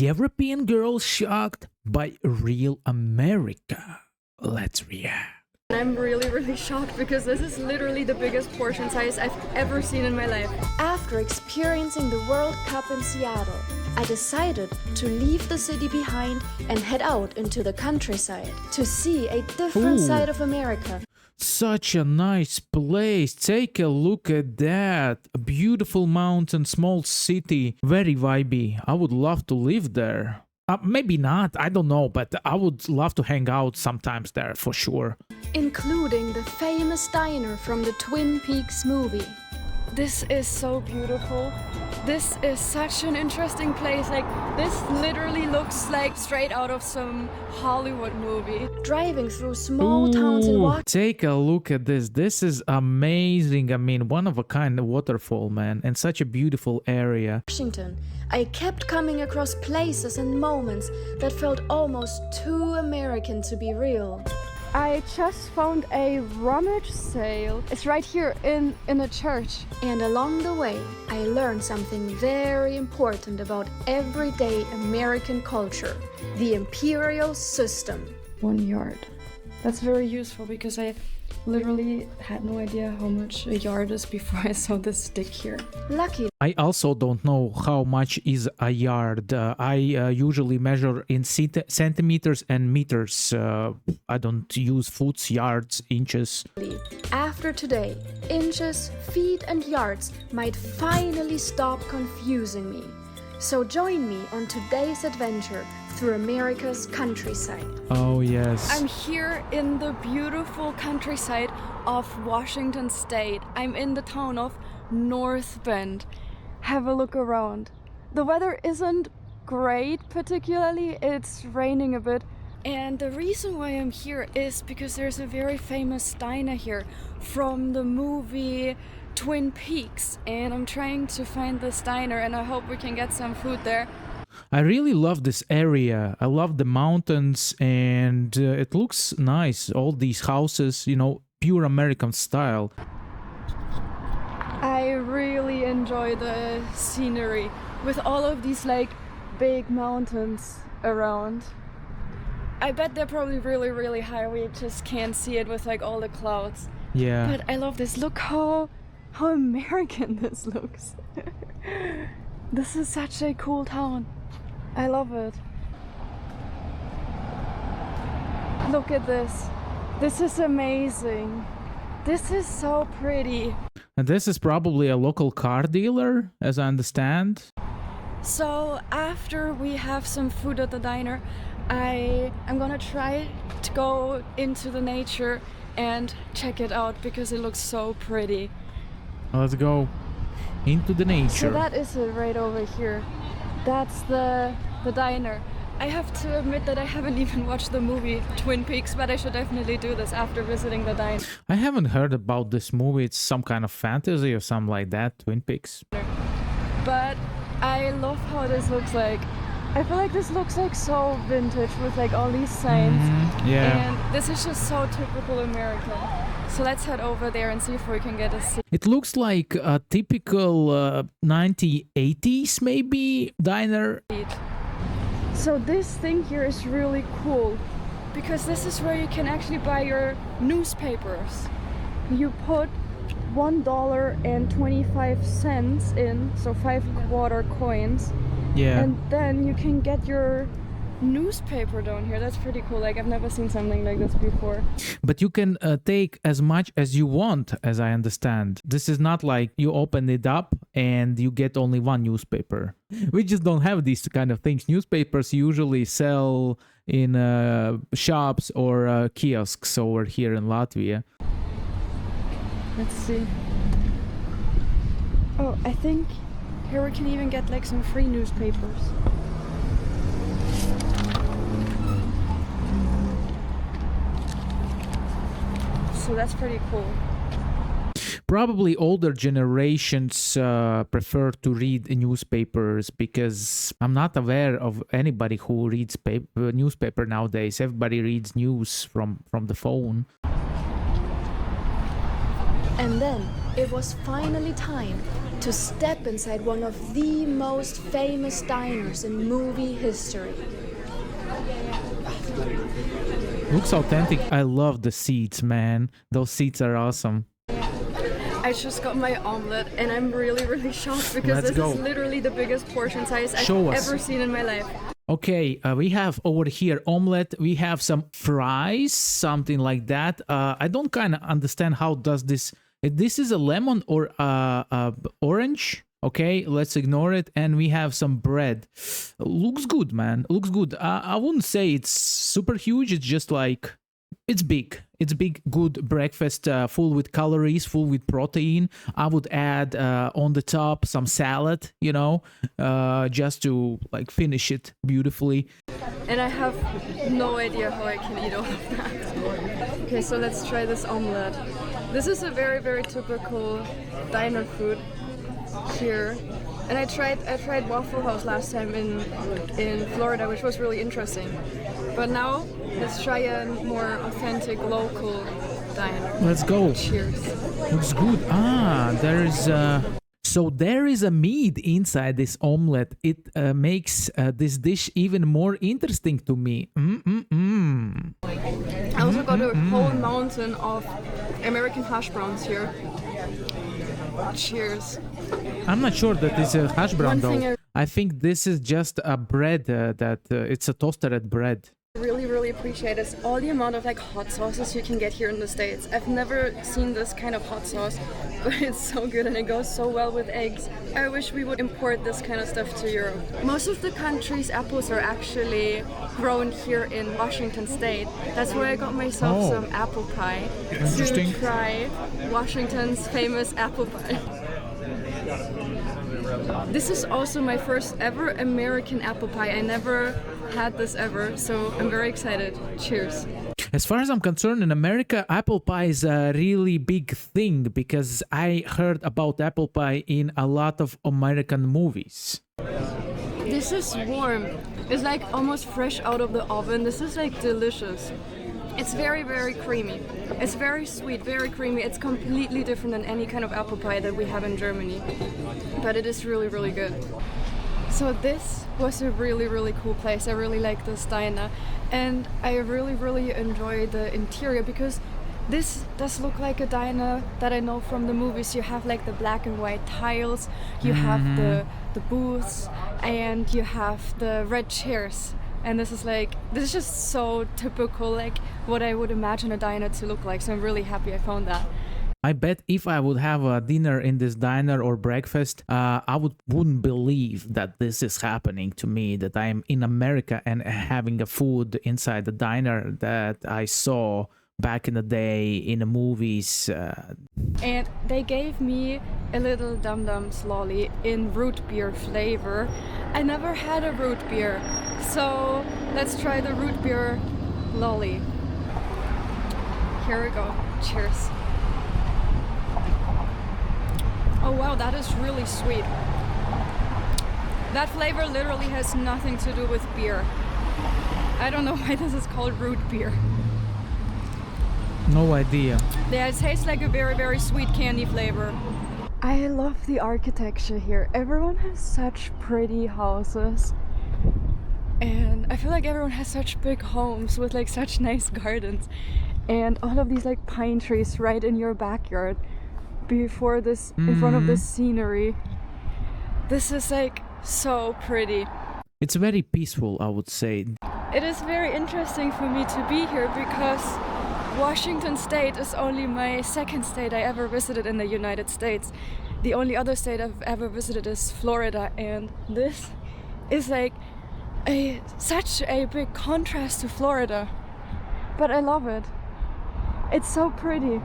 European girl shocked by real America. Let's react. I'm really shocked because this is literally the biggest portion size I've ever seen in my life. After experiencing the World Cup in Seattle, I decided to leave the city behind and head out into the countryside to see a different side of America. Such a nice place. Take a look at that. A beautiful mountain, small city, very vibey. I would love to live there. Maybe not, I don't know, but I would love to hang out sometimes there for sure. Including the famous diner from the Twin Peaks movie. This is so beautiful. This is such an interesting place. Like, this literally looks like straight out of some Hollywood movie. Driving through small towns in Washington. Take a look at this. This is amazing. I mean, one of a kind waterfall, man, and such a beautiful area. I kept coming across places and moments that felt almost too American to be real. I just found a rummage sale. It's right here in a church. And along the way, I learned something very important about everyday American culture, the imperial system. 1 yard. That's very useful because I literally had no idea how much a yard is before I saw this stick here. Lucky. I also don't know how much is a yard. I usually measure in centimeters and meters. I don't use foot, yards, inches. After today, inches, feet and yards might finally stop confusing me. So join me on today's adventure through America's countryside. Oh yes. I'm here in the beautiful countryside of Washington State. I'm in the town of North Bend. Have a look around. The weather isn't great particularly, it's raining a bit. And the reason why I'm here is because there's a very famous diner here from the movie Twin Peaks. And I'm trying to find this diner and I hope we can get some food there. I really love this area. I love the mountains and it looks nice. All these houses, you know, pure American style. I really enjoy the scenery with all of these like big mountains around. I bet they're probably really high. We just can't see it with like all the clouds. Yeah. But I love this. Look how American this looks. This is such a cool town. I love it. Look at this. This is amazing. This is so pretty. And this is probably a local car dealer, as I understand. So after we have some food at the diner, I'm gonna try to go into the nature and check it out because it looks so pretty. Let's go into the nature. So that is it right over here. That's the diner. I have to admit that I haven't even watched the movie Twin Peaks, but I should definitely do this after visiting the diner. I haven't heard about this movie. It's some kind of fantasy or something like that, Twin Peaks. But I love how this looks like. I feel like this looks like so vintage with like all these signs. Yeah. And this is just so typical American. So let's head over there and see if we can get a seat. It looks like a typical 1980s maybe diner. So this thing here is really cool because this is where you can actually buy your newspapers. You put $1.25 in, so 5 quarter coins. Yeah. And then you can get your newspaper down here. That's pretty cool. Like, I've never seen something like this before. But you can take as much as you want, as I understand. This is not like you open it up and you get only one newspaper. We just don't have these kind of things. Newspapers usually sell in shops or kiosks over here in Latvia. Let's see. Oh, I think here we can even get like some free newspapers. So that's pretty cool. Probably older generations prefer to read newspapers because I'm not aware of anybody who reads newspaper nowadays. Everybody reads news from the phone. And then it was finally time. to step inside one of the most famous diners in movie history. Looks authentic. I love the seats, man. Those seats are awesome. I just got my omelet and I'm really shocked because Let's this go. is literally the biggest portion size Show I've us. ever seen in my life. Okay, we have over here omelet. We have some fries, something like that. I don't kind of understand how does this. This is a lemon or orange. Okay, let's ignore it. And we have some bread. Looks good, man. Looks good. I wouldn't say it's super huge. It's just like it's big. It's big, good breakfast, full with calories, full with protein. I would add on the top some salad, you know, just to like finish it beautifully. And I have no idea how I can eat all of that. Okay, so let's try this omelet. This is a very typical diner food here. And I tried Waffle House last time in Florida, which was really interesting. But now let's try a more authentic local diner. Let's go. Cheers. Looks good. There is so there is a meat inside this omelet. It makes this dish even more interesting to me. I also got a whole mountain of American hash browns here. Cheers. I'm not sure that it's a hash brown One thing though. I think this is just a bread that it's a toasted bread. Really appreciate is all the amount of like hot sauces you can get here in the States. I've never seen this kind of hot sauce, but it's so good and it goes so well with eggs. I wish we would import this kind of stuff to Europe. Most of the country's apples are actually grown here in Washington State. That's why I got myself some apple pie Interesting. to try Washington's famous apple pie. This is also my first ever American apple pie. I never had this ever, so I'm very excited. Cheers. As far as I'm concerned, in America, apple pie is a really big thing because I heard about apple pie in a lot of American movies. This is warm. It's like almost fresh out of the oven. This is like delicious. It's very creamy. It's very sweet, very creamy. It's completely different than any kind of apple pie that we have in Germany. But it is really good. So this was a really cool place. I really like this diner. And I really enjoy the interior because this does look like a diner that I know from the movies. You have like the black and white tiles, you have the booths, and you have the red chairs. And this is just so typical, like what I would imagine a diner to look like. So I'm really happy I found that. I bet if I would have a dinner in this diner or breakfast, I wouldn't believe that this is happening to me, that I'm in America and having a food inside the diner that I saw back in the day in the movies. And they gave me a little Dum Dums lolly in root beer flavor. I never had a root beer, so let's try the root beer lolly. Here we go. Cheers. Oh wow, that is really sweet. That flavor literally has nothing to do with beer. I don't know why this is called root beer. No idea. Yeah, it tastes like a very sweet candy flavor. I love the architecture here. Everyone has such pretty houses. And I feel like everyone has such big homes with like such nice gardens. And all of these like pine trees right in your backyard before this, in front of this scenery. This is like so pretty. It's very peaceful, I would say. It is very interesting for me to be here because Washington State is only my second state I ever visited in the United States. The only other state I've ever visited is Florida, and this is like such a big contrast to Florida. But I love it. It's so pretty.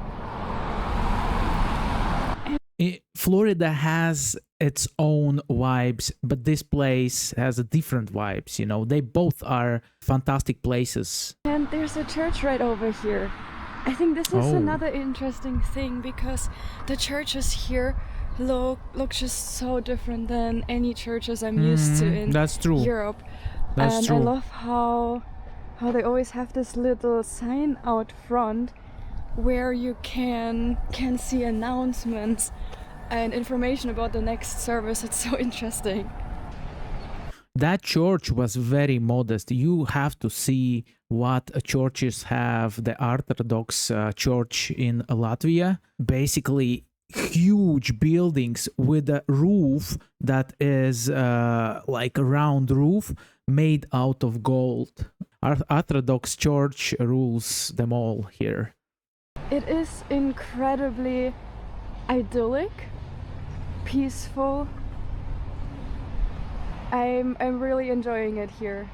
Florida has its own vibes, but this place has a different vibes, you know. They both are fantastic places. And there's a church right over here. I think this is another interesting thing because the churches here look just so different than any churches I'm used to in That's true. Europe. That's and true. I love how they always have this little sign out front where you can see announcements and information about the next service. It's so interesting. That church was very modest. You have to see what churches have. The Orthodox church in Latvia, basically huge buildings with a roof that is like a round roof made out of gold. Orthodox church rules them all here. It is incredibly idyllic, peaceful. I'm really enjoying it here.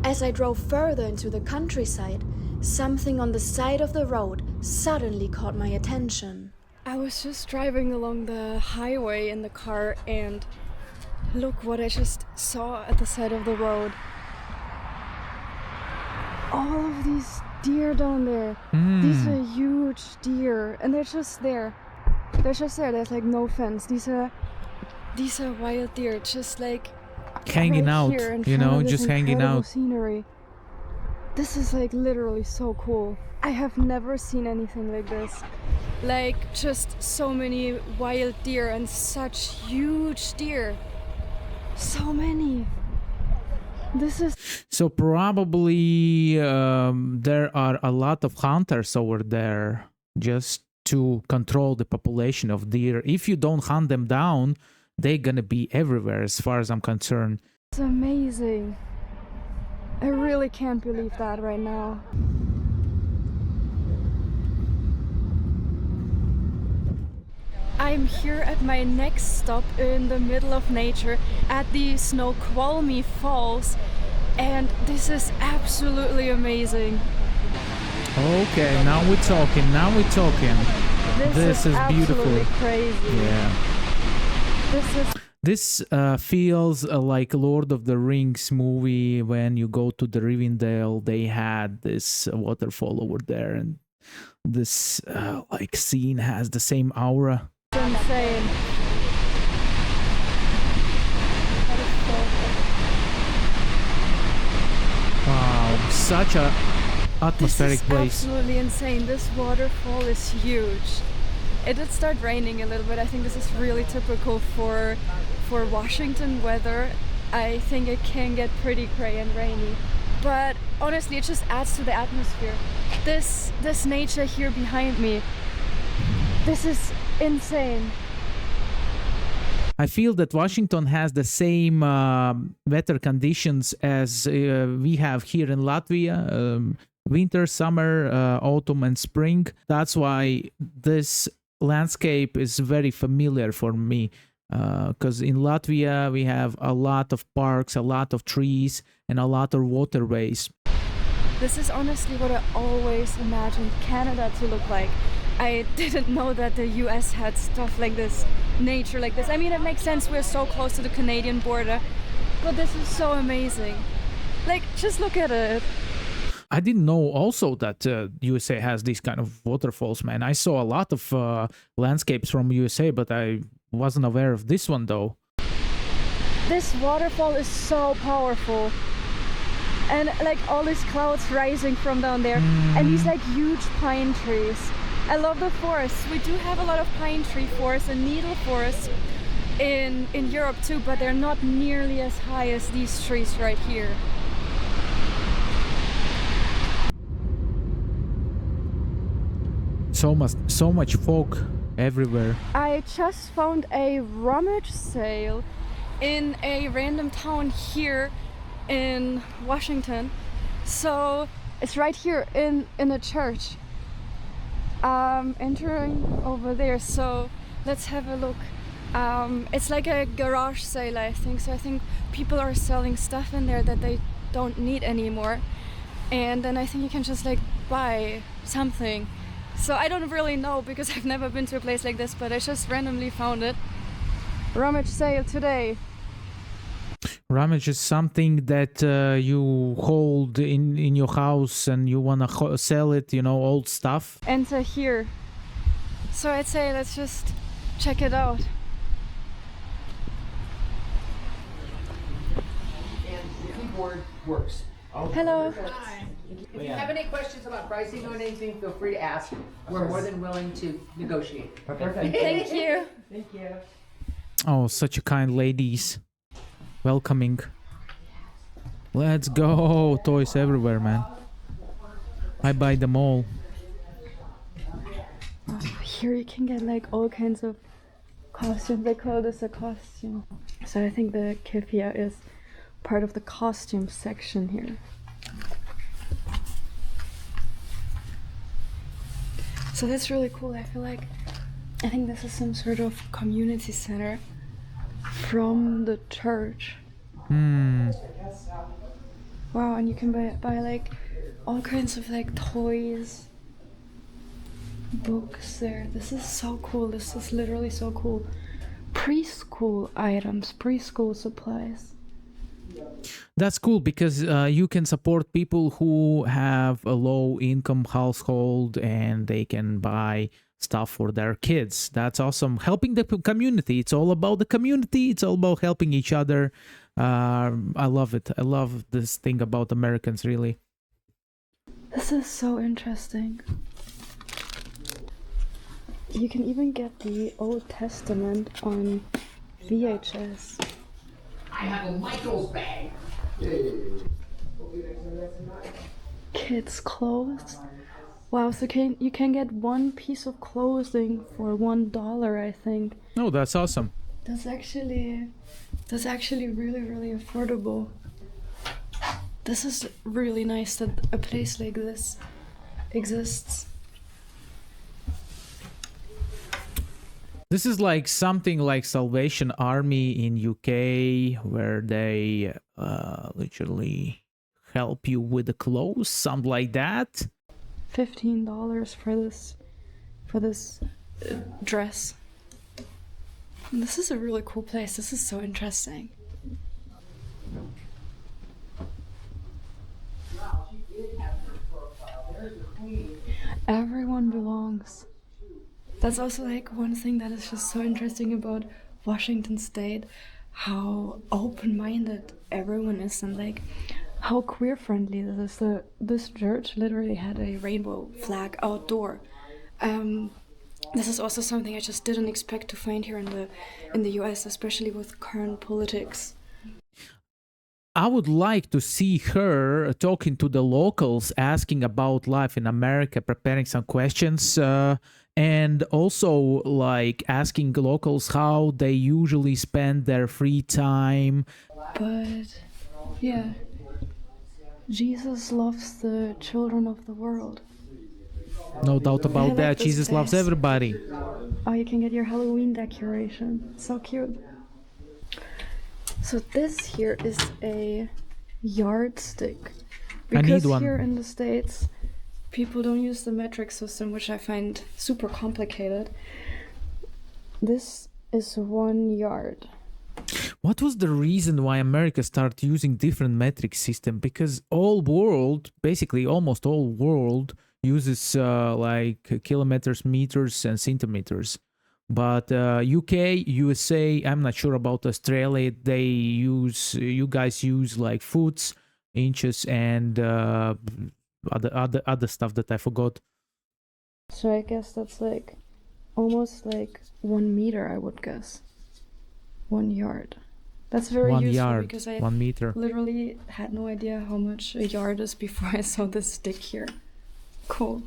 As I drove further into the countryside, something on the side of the road suddenly caught my attention. I was just driving along the highway in the car and look what I just saw at the side of the road. All of these deer down there. These are huge deer and they're just there. They're just there. There's like no fence. These are wild deer, just like hanging right out, here in you front know, of this just hanging incredible out. Scenery. This is like literally so cool. I have never seen anything like this. Like just so many wild deer and such huge deer. So many. This is So probably there are a lot of hunters over there just to control the population of deer. If you don't hunt them down, they're gonna be everywhere as far as I'm concerned. it's amazing. I really can't believe that right now. I'm here at my next stop in the middle of nature at the Snoqualmie Falls, and this is absolutely amazing. Okay, now we're talking. This is beautiful. Absolutely crazy. Yeah. This This feels like Lord of the Rings movie. When you go to the Rivendell, they had this waterfall over there, and this like scene has the same aura. is insane. Wow, such a atmospheric This is place. absolutely insane. This waterfall is huge. It did start raining a little bit. I think this is really typical for Washington weather. I think it can get pretty gray and rainy. But honestly, it just adds to the atmosphere. This nature here behind me, this is insane. I feel that Washington has the same weather conditions as we have here in Latvia. Winter, summer, autumn, and spring. That's why this landscape is very familiar for me. Because in Latvia, we have a lot of parks, a lot of trees, and a lot of waterways. This is honestly what I always imagined Canada to look like. I didn't know that the US had stuff like this, nature like this. I mean, it makes sense, we're so close to the Canadian border, but this is so amazing. Like, just look at it. I didn't know also that USA has these kind of waterfalls, man. I saw a lot of landscapes from USA, but I wasn't aware of this one, though. This waterfall is so powerful. And like all these clouds rising from down there, and these like huge pine trees. I love the forests. We do have a lot of pine tree forests and needle forests in Europe too, but they're not nearly as high as these trees right here. So much fog everywhere. I just found a rummage sale in a random town here in Washington. So it's right here in a church. Entering over there, so let's have a look. It's like a garage sale, I think. So I think people are selling stuff in there that they don't need anymore, and then I think you can just like buy something. So I don't really know because I've never been to a place like this, but I just randomly found it. Rummage sale today. Rummage is something that you hold in your house and you want to sell it, you know, old stuff. Enter here. So I'd say let's just check it out. And the keyboard works. Hello. If you have any questions about pricing or anything, feel free to ask. We're more than willing to negotiate. Perfect. Thank you. Thank you. Oh, such a kind ladies. Welcoming. Let's go. Toys everywhere, man. I buy them all. Here you can get like all kinds of costumes. They call this a costume. So I think the keffiyeh is part of the costume section here. So that's really cool. I think this is some sort of community center from the church. Wow, and you can buy like all kinds of like toys, books there. This is so cool. This is literally so cool. Preschool items, preschool supplies. That's cool because you can support people who have a low income household and they can buy stuff for their kids. That's awesome. Helping the community. It's all about the community. It's all about helping each other. I love it. I love this thing about Americans, really. This is so interesting. You can even get the Old Testament on VHS. I have a Michael's bag. Kids' clothes. Wow, so you can get one piece of clothing for $1, I think. Oh, that's awesome. That's actually really, really affordable. This is really nice that a place like this exists. This is like something like Salvation Army in UK, where they literally help you with the clothes, something like that. $15 for this dress. And this is a really cool place. This is so interesting. Everyone belongs. That's also like one thing that is just so interesting about Washington State, how open-minded everyone is and like how queer-friendly this is. This church literally had a rainbow flag outdoor. This is also something I just didn't expect to find here in the US, especially with current politics. I would like to see her talking to the locals, asking about life in America, preparing some questions, and also like asking locals how they usually spend their free time. But yeah, Jesus loves the children of the world. No doubt about like that. this Jesus loves place. everybody. Oh, you can get your Halloween decoration. So cute. So this here is a yardstick. I need Because one. here in the States, people don't use the metric system, which I find super complicated. This is 1 yard. What was the reason why America started using different metric system? Because all world, basically almost all world, uses like kilometers, meters, and centimeters. But UK, USA, I'm not sure about Australia. You guys use like foots, inches, and other stuff that I forgot. So I guess that's like almost like 1 meter, I would guess. 1 yard. That's very 1 useful yard, because I 1 meter. literally had no idea how much a yard is before I saw this stick here. Cool.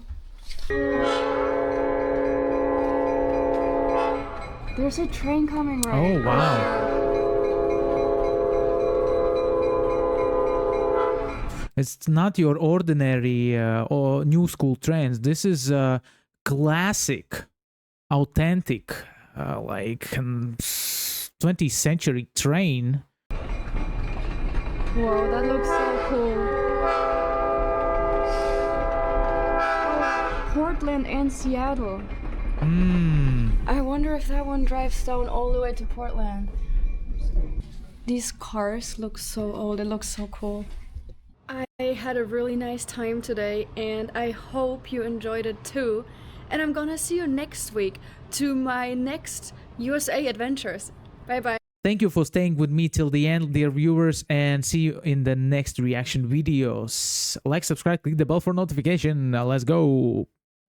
There's a train coming right Oh, wow. It's not your ordinary or new school trains. This is classic, authentic, like 20th century train. Whoa, that looks so cool. Portland and Seattle. I wonder if that one drives down all the way to Portland. These cars look so old, it looks so cool. I had a really nice time today and I hope you enjoyed it too. And I'm gonna see you next week to my next USA adventures. Bye bye. Thank you for staying with me till the end, dear viewers, and see you in the next reaction videos. Like, subscribe, click the bell for notification. Let's go.